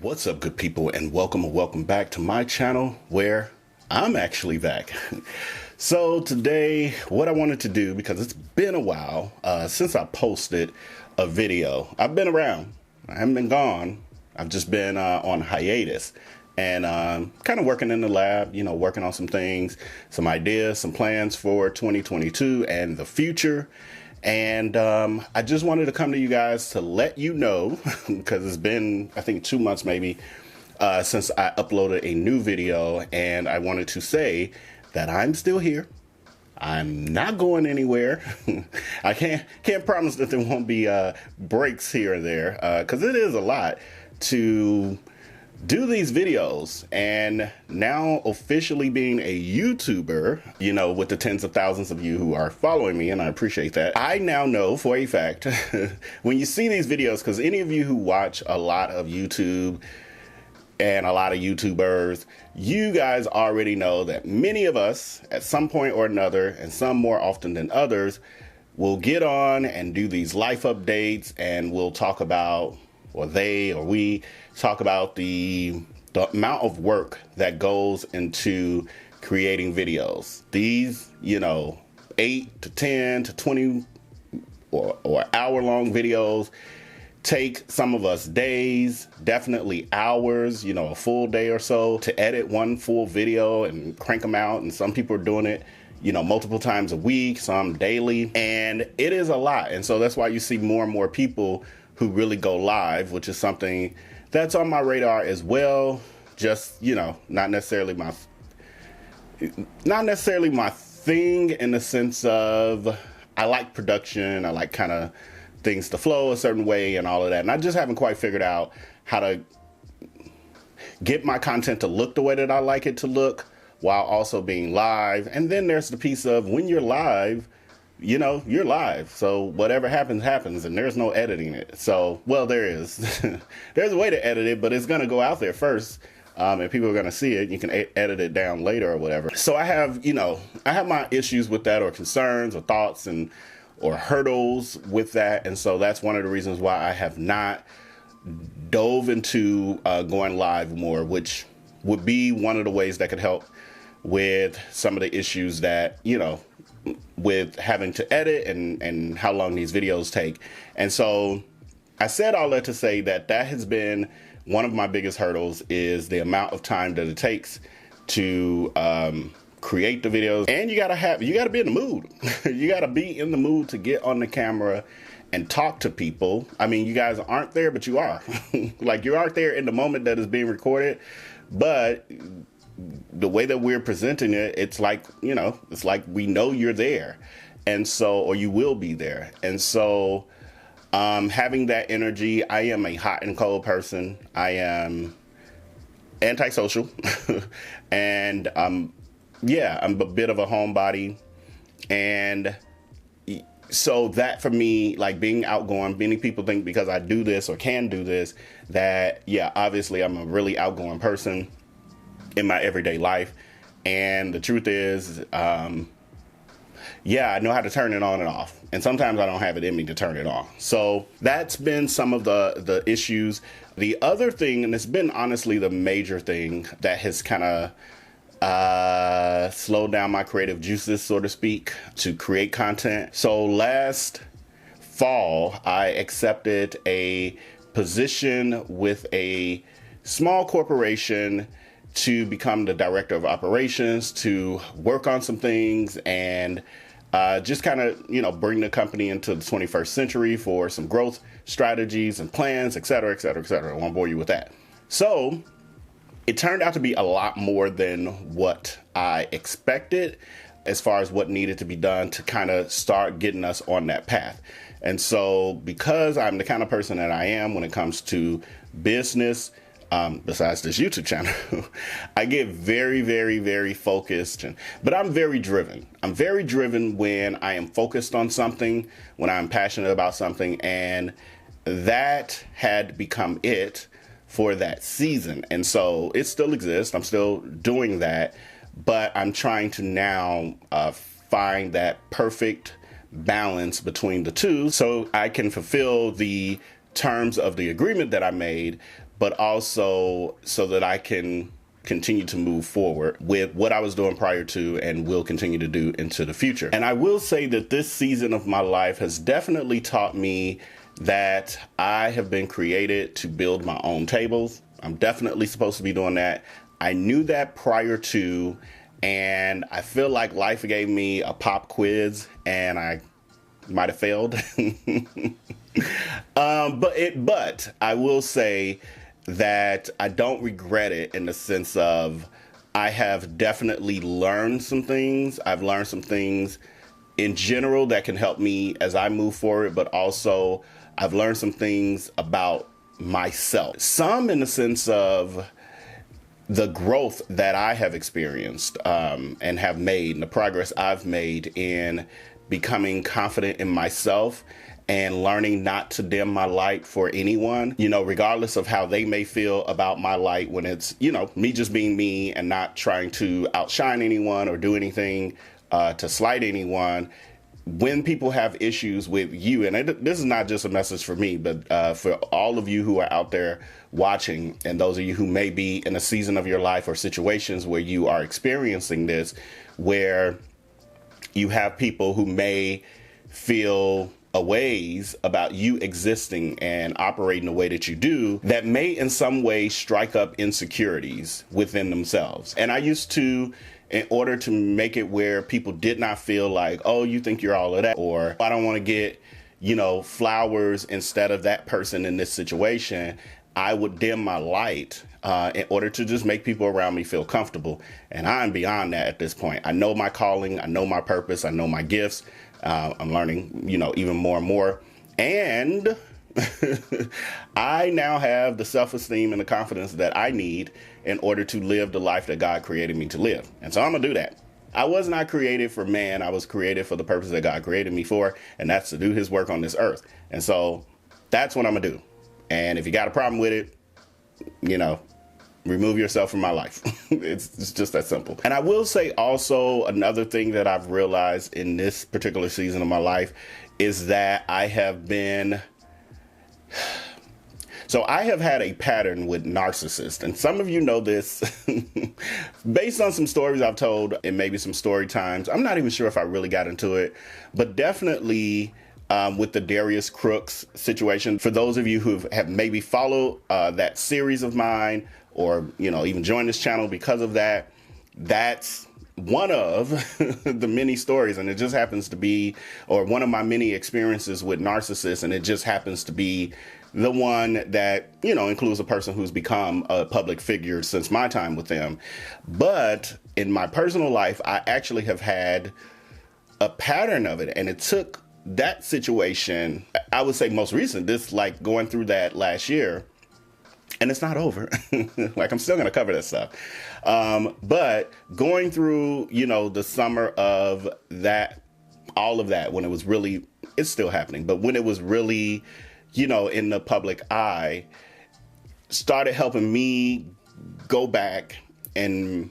What's up, good people, and welcome back to my channel where I'm actually back. So today, what I wanted to do, because it's been a while since I posted a video. I've been around, I haven't been gone. I've just been on hiatus and kind of working in the lab, you know, working on some things, some ideas, some plans for 2022 and the future. And I just wanted to come to you guys to let you know, because it's been, I think, 2 months maybe since I uploaded a new video, and I wanted to say that I'm still here. I'm not going anywhere. I can't promise that there won't be breaks here and there, because it is a lot to do these videos. And now officially being a YouTuber, you know, with the tens of thousands of you who are following me, and I appreciate that, I now know for a fact when you see these videos, because any of you who watch a lot of YouTube and a lot of YouTubers, you guys already know that many of us at some point or another, and some more often than others, will get on and do these life updates, and we'll talk about, or they or we talk about the amount of work that goes into creating videos. These, you know, 8 to 10 to 20 or hour-long videos take some of us days, definitely hours, you know, a full day or so to edit one full video and crank them out. And some people are doing it, you know, multiple times a week, some daily, and it is a lot. And so that's why you see more and more people who really go live, which is something that's on my radar as well. Just, you know, not necessarily my thing, in the sense of I like production, I like kind of things to flow a certain way and all of that. And I just haven't quite figured out how to get my content to look the way that I like it to look while also being live. And then there's the piece of when you're live, you know, you're live. So whatever happens, happens, and there's no editing it. So, well, there is. There's a way to edit it, but it's going to go out there first. And people are going to see it. You can edit it down later or whatever. So I have, you know, I have my issues with that, or concerns or thoughts or hurdles with that. And so that's one of the reasons why I have not dove into going live more, which would be one of the ways that could help with some of the issues that, you know, with having to edit and how long these videos take. And so I said all that to say that that has been one of my biggest hurdles, is the amount of time that it takes to create the videos. And you gotta be in the mood. You gotta be in the mood to get on the camera and talk to people. I mean, you guys aren't there, but you are. Like, you aren't there in the moment that is being recorded, but the way that we're presenting it, it's like, you know, it's like we know you're there. And so, or you will be there. And so having that energy, I am a hot and cold person. I am antisocial. And yeah, I'm a bit of a homebody. And so that for me, like being outgoing, many people think because I do this or can do this, that, yeah, obviously I'm a really outgoing person in my everyday life. And the truth is, yeah, I know how to turn it on and off. And sometimes I don't have it in me to turn it on. So that's been some of the issues. The other thing, and it's been honestly the major thing that has kind of slowed down my creative juices, so to speak, to create content. So last fall, I accepted a position with a small corporation to become the director of operations, to work on some things and just kind of, you know, bring the company into the 21st century for some growth strategies and plans, et cetera, et cetera, et cetera. I won't bore you with that. So it turned out to be a lot more than what I expected as far as what needed to be done to kind of start getting us on that path. And so because I'm the kind of person that I am when it comes to business, besides this YouTube channel, I get very, very, very focused, but I'm very driven. I'm very driven when I am focused on something, when I'm passionate about something, and that had become it for that season. And so it still exists. I'm still doing that, but I'm trying to now find that perfect balance between the two so I can fulfill the terms of the agreement that I made, but also so that I can continue to move forward with what I was doing prior to and will continue to do into the future. And I will say that this season of my life has definitely taught me that I have been created to build my own tables. I'm definitely supposed to be doing that. I knew that prior to, and I feel like life gave me a pop quiz and I might have failed. But I will say that I don't regret it, in the sense of I have definitely learned some things. I've learned some things in general that can help me as I move forward, but also I've learned some things about myself. Some in the sense of the growth that I have experienced and have made, and the progress I've made in becoming confident in myself and learning not to dim my light for anyone, you know, regardless of how they may feel about my light, when it's, you know, me just being me and not trying to outshine anyone or do anything to slight anyone. When people have issues with you, and this is not just a message for me, but for all of you who are out there watching, and those of you who may be in a season of your life or situations where you are experiencing this, where you have people who may feel a ways about you existing and operating the way that you do, that may in some way strike up insecurities within themselves. And I used to, in order to make it where people did not feel like, oh, you think you're all of that, or I don't want to get, you know, flowers instead of that person in this situation, I would dim my light in order to just make people around me feel comfortable. And I'm beyond that at this point. I know my calling, I know my purpose, I know my gifts. I'm learning, you know, even more and more. And I now have the self-esteem and the confidence that I need in order to live the life that God created me to live. And so I'm gonna do that. I was not created for man. I was created for the purpose that God created me for, and that's to do his work on this earth. And so that's what I'm gonna do. And if you got a problem with it, you know, remove yourself from my life. It's just that simple. And I will say also, another thing that I've realized in this particular season of my life is that I have been, so I have had a pattern with narcissists, and some of you know this based on some stories I've told and maybe some story times. I'm not even sure if I really got into it, but definitely with the Darius Crooks situation. For those of you who have maybe followed that series of mine, or, you know, even joined this channel because of that, that's one of the many stories. And it just happens to be, or one of my many experiences with narcissists. And it just happens to be the one that, you know, includes a person who's become a public figure since my time with them. But in my personal life, I actually have had a pattern of it. And it took that situation, I would say most recent, this like going through that last year. And it's not over. Like, I'm still going to cover this stuff. But going through, you know, the summer of that, all of that, when it was really, it's still happening, but when it was really, you know, in the public eye, started helping me go back and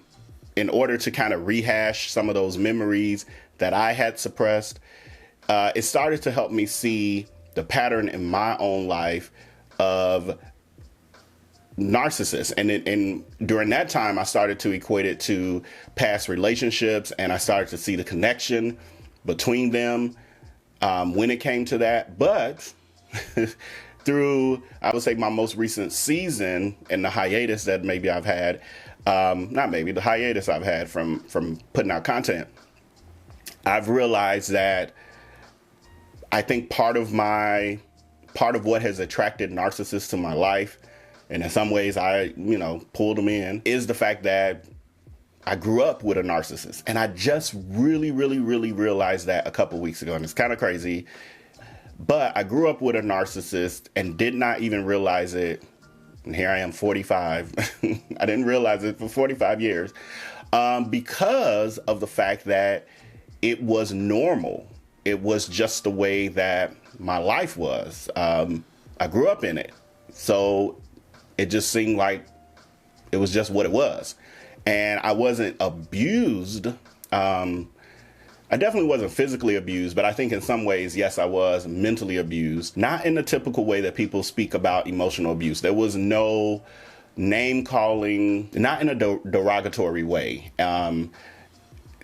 in order to kind of rehash some of those memories that I had suppressed. It started to help me see the pattern in my own life of narcissists. And during that time, I started to equate it to past relationships, and I started to see the connection between them when it came to that. But through, I would say, my most recent season and the hiatus that maybe I've had, the hiatus I've had from putting out content, I've realized that I think part of what has attracted narcissists to my life, and in some ways I, you know, pulled them in, is the fact that I grew up with a narcissist. And I just really realized that a couple weeks ago. And it's kind of crazy, but I grew up with a narcissist and did not even realize it. And here I am, 45. I didn't realize it for 45 years because of the fact that it was normal. It was just the way that my life was. I grew up in it. So it just seemed like it was just what it was. And I wasn't abused I definitely wasn't physically abused, but I think in some ways, yes, I was mentally abused. Not in the typical way that people speak about emotional abuse. There was no name calling, not in a derogatory way.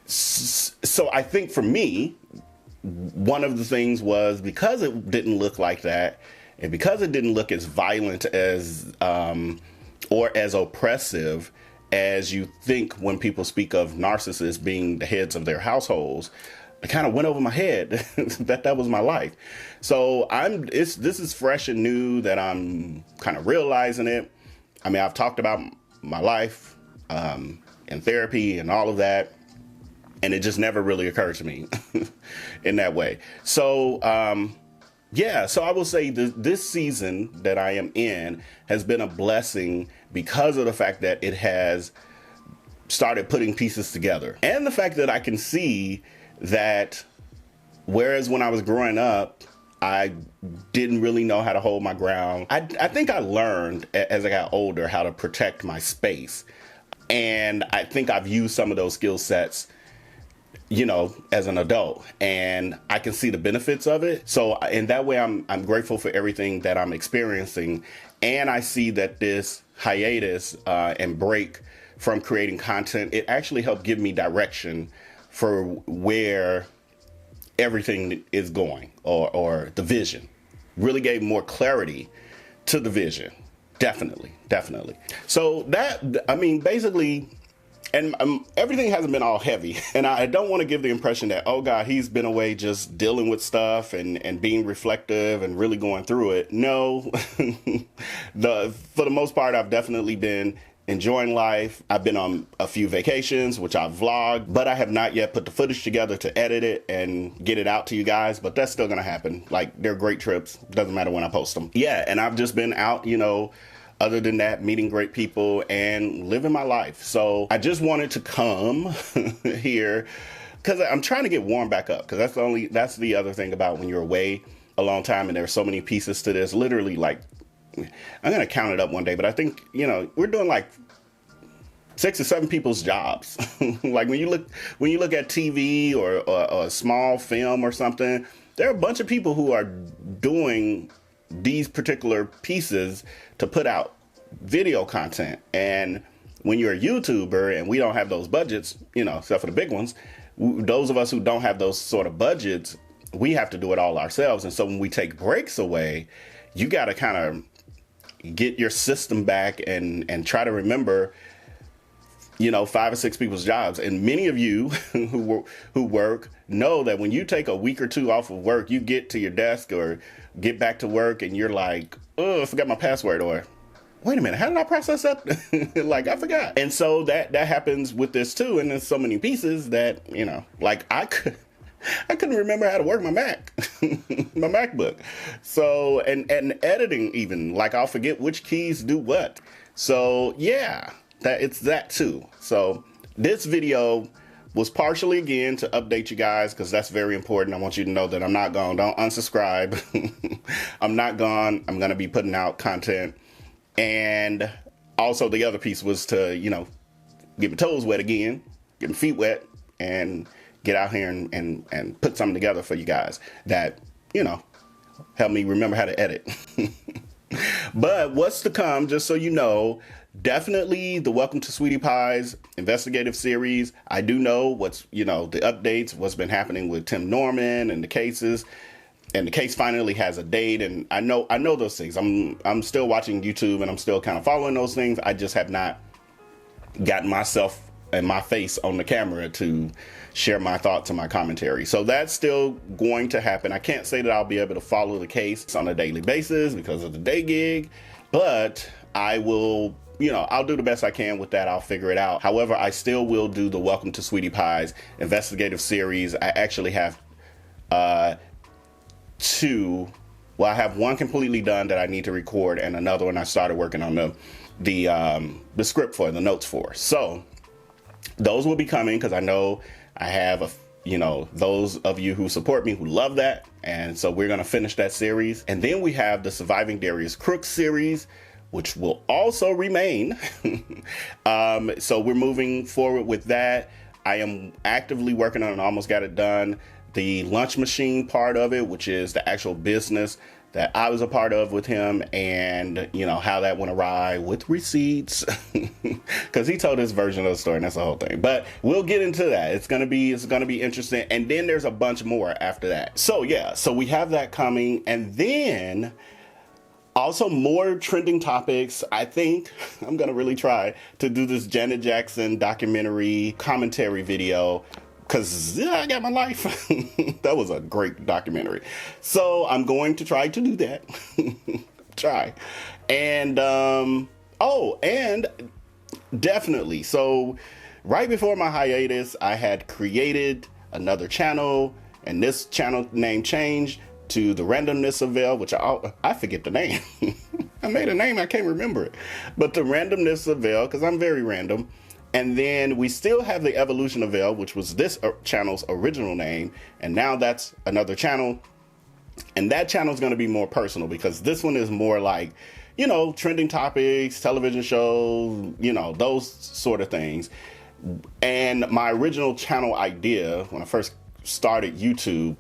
So I think for me, one of the things was because it didn't look like that, and because it didn't look as violent as or as oppressive as you think when people speak of narcissists being the heads of their households, it kind of went over my head that was my life. So this is fresh and new that I'm kind of realizing it. I mean, I've talked about my life in therapy and all of that, and it just never really occurred to me in that way. So, yeah, so I will say this season that I am in has been a blessing because of the fact that it has started putting pieces together. And the fact that I can see that whereas when I was growing up, I didn't really know how to hold my ground. I think I learned as I got older how to protect my space. And I think I've used some of those skill sets, you know, as an adult, and I can see the benefits of it. So in that way, I'm grateful for everything that I'm experiencing. And I see that this hiatus and break from creating content, it actually helped give me direction for where everything is going, or the vision. Really gave more clarity to the vision. Definitely. So that, I mean, basically, and everything hasn't been all heavy. And I don't want to give the impression that, oh God, he's been away just dealing with stuff and being reflective and really going through it. No, for the most part, I've definitely been enjoying life. I've been on a few vacations, which I've vlogged, but I have not yet put the footage together to edit it and get it out to you guys, but that's still gonna happen. Like, they're great trips. Doesn't matter when I post them. Yeah, and I've just been out, you know, other than that, meeting great people and living my life. So I just wanted to come here because I'm trying to get warmed back up, because that's the other thing about when you're away a long time and there's so many pieces to this. Literally, like, I'm gonna count it up one day, but I think, you know, we're doing like 6 or 7 people's jobs. Like when you look at TV or a small film or something, there are a bunch of people who are doing these particular pieces to put out video content. And when you're a YouTuber and we don't have those budgets, you know, except for the big ones, those of us who don't have those sort of budgets, we have to do it all ourselves. And so when we take breaks away, you got to kind of get your system back and try to remember, you know, 5 or 6 people's jobs. And many of you who work know that when you take a week or 2 off of work, you get to your desk or get back to work and you're like, oh, I forgot my password, or wait a minute, how did I process that? Like, I forgot. And so that happens with this too. And there's so many pieces that, you know, like I couldn't remember how to work my Mac, my MacBook. So, and editing even, like I'll forget which keys do what. So yeah, it's that too. So this video was partially, again, to update you guys, because that's very important. I want you to know that I'm not gone. Don't unsubscribe. I'm not gone. I'm going to be putting out content. And also the other piece was to, you know, get my toes wet again, get my feet wet, and get out here and put something together for you guys that, you know, help me remember how to edit. But what's to come, just so you know, definitely the Welcome to Sweetie Pie's investigative series. I do know what's, you know, the updates, what's been happening with Tim Norman and the cases. And the case finally has a date, and I know those things. I'm still watching YouTube and I'm still kind of following those things. I just have not gotten myself and my face on the camera to share my thoughts and my commentary. So that's still going to happen. I can't say that I'll be able to follow the case on a daily basis because of the day gig, but I will, you know, I'll do the best I can with that. I'll figure it out. However, I still will do the Welcome to Sweetie Pie's investigative series. I actually have two. Well, I have one completely done that I need to record, and another one I started working on the script for, the notes for. So those will be coming, because I know I have you know, those of you who support me who love that, and so we're gonna finish that series. And then we have the Surviving Darius Crooks series, which will also remain. So we're moving forward with that. I am actively working on it, almost got it done. The lunch machine part of it, which is the actual business that I was a part of with him, and you know how that went awry with receipts, because he told his version of the story, and that's the whole thing. But we'll get into that. It's gonna be interesting, and then there's a bunch more after that. So yeah, so we have that coming, and then also more trending topics. I think I'm gonna really try to do this Janet Jackson documentary commentary video, because yeah, I got my life. That was a great documentary. So I'm going to try to do that. Try. And, oh, and definitely. So right before my hiatus, I had created another channel, and this channel name changed to The Randomness of Vell, which I forget the name. I made a name, I can't remember it. But The Randomness of Vell, because I'm very random. And then we still have the Evolution of Vell, which was this channel's original name. And now that's another channel. And that channel is going to be more personal, because this one is more like, you know, trending topics, television shows, you know, those sort of things. And my original channel idea when I first started YouTube,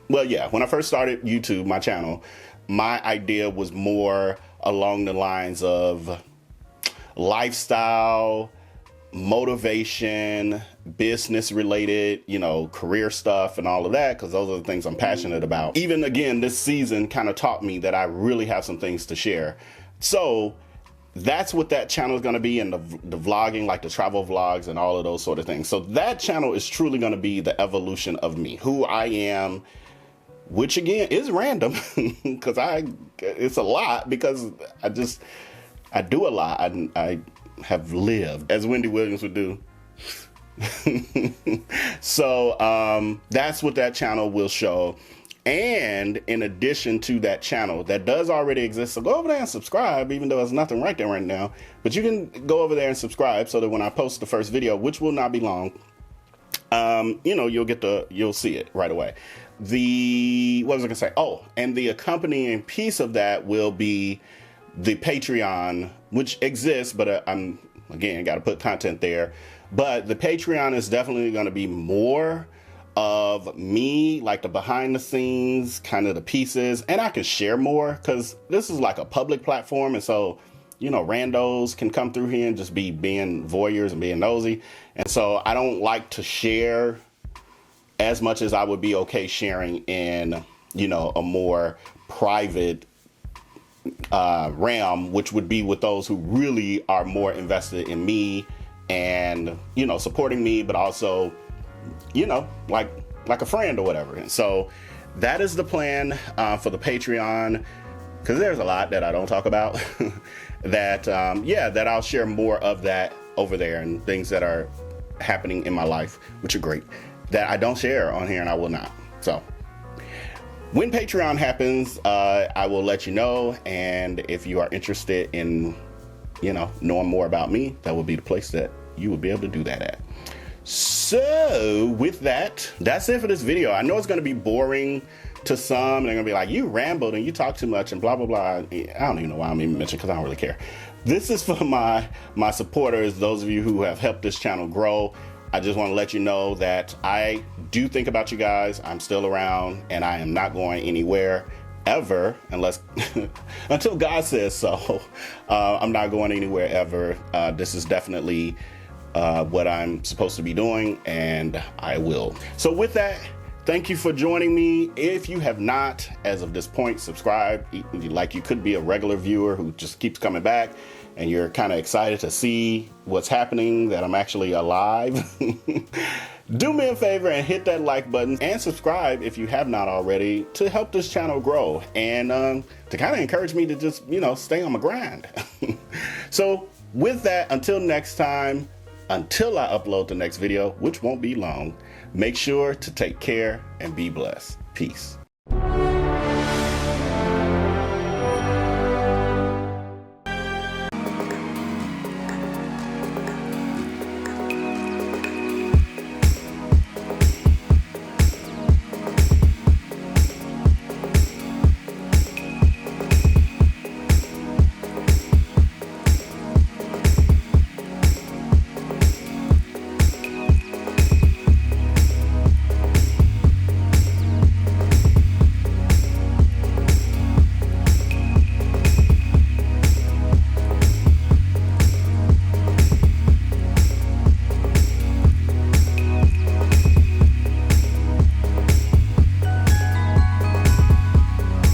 well, yeah, when I first started YouTube, my channel, my idea was more along the lines of lifestyle, motivation, business related, you know, career stuff and all of that, because those are the things I'm passionate about. Even again, this season kind of taught me that I really have some things to share. So that's what that channel is going to be, and the vlogging, like the travel vlogs and all of those sort of things. So that channel is truly going to be the evolution of me, who I am, which again is random, because it's a lot, because I do a lot. I have lived, as Wendy Williams would do. So that's what that channel will show. And in addition to that channel that does already exist, so go over there and subscribe, even though there's nothing right there right now. But you can go over there and subscribe, so that when I post the first video, which will not be long, you know, you'll see it right away. What was I gonna say? Oh, and the accompanying piece of that will be the Patreon, which exists, but I'm, again, got to put content there. But the Patreon is definitely going to be more of me, like the behind the scenes, kind of the pieces, and I can share more, because this is like a public platform, and so, you know, randos can come through here and just be being voyeurs and being nosy. And so I don't like to share as much as I would be okay sharing in, you know, a more private realm, which would be with those who really are more invested in me and, you know, supporting me, but also, you know, like a friend or whatever. And so that is the plan for the Patreon, because there's a lot that I don't talk about that that I'll share more of that over there, and things that are happening in my life, which are great, that I don't share on here, and I will not. So when Patreon happens, I will let you know. And if you are interested in, you know, knowing more about me, that will be the place that you will be able to do that at. So with that, that's it for this video. I know it's going to be boring to some. They're going to be like, you rambled and you talk too much and blah, blah, blah. I don't even know why I'm even mentioning, because I don't really care. This is for my supporters, those of you who have helped this channel grow. I just want to let you know that I do think about you guys. I'm still around, and I am not going anywhere ever, unless until God says so. I'm not going anywhere ever. This is definitely what I'm supposed to be doing, and I will. So with that, thank you for joining me. If you have not, as of this point, subscribed, like you could be a regular viewer who just keeps coming back, and you're kind of excited to see what's happening, that I'm actually alive, do me a favor and hit that like button and subscribe if you have not already, to help this channel grow, and to kind of encourage me to just, you know, stay on my grind. So with that, until next time, until I upload the next video, which won't be long, make sure to take care and be blessed. Peace.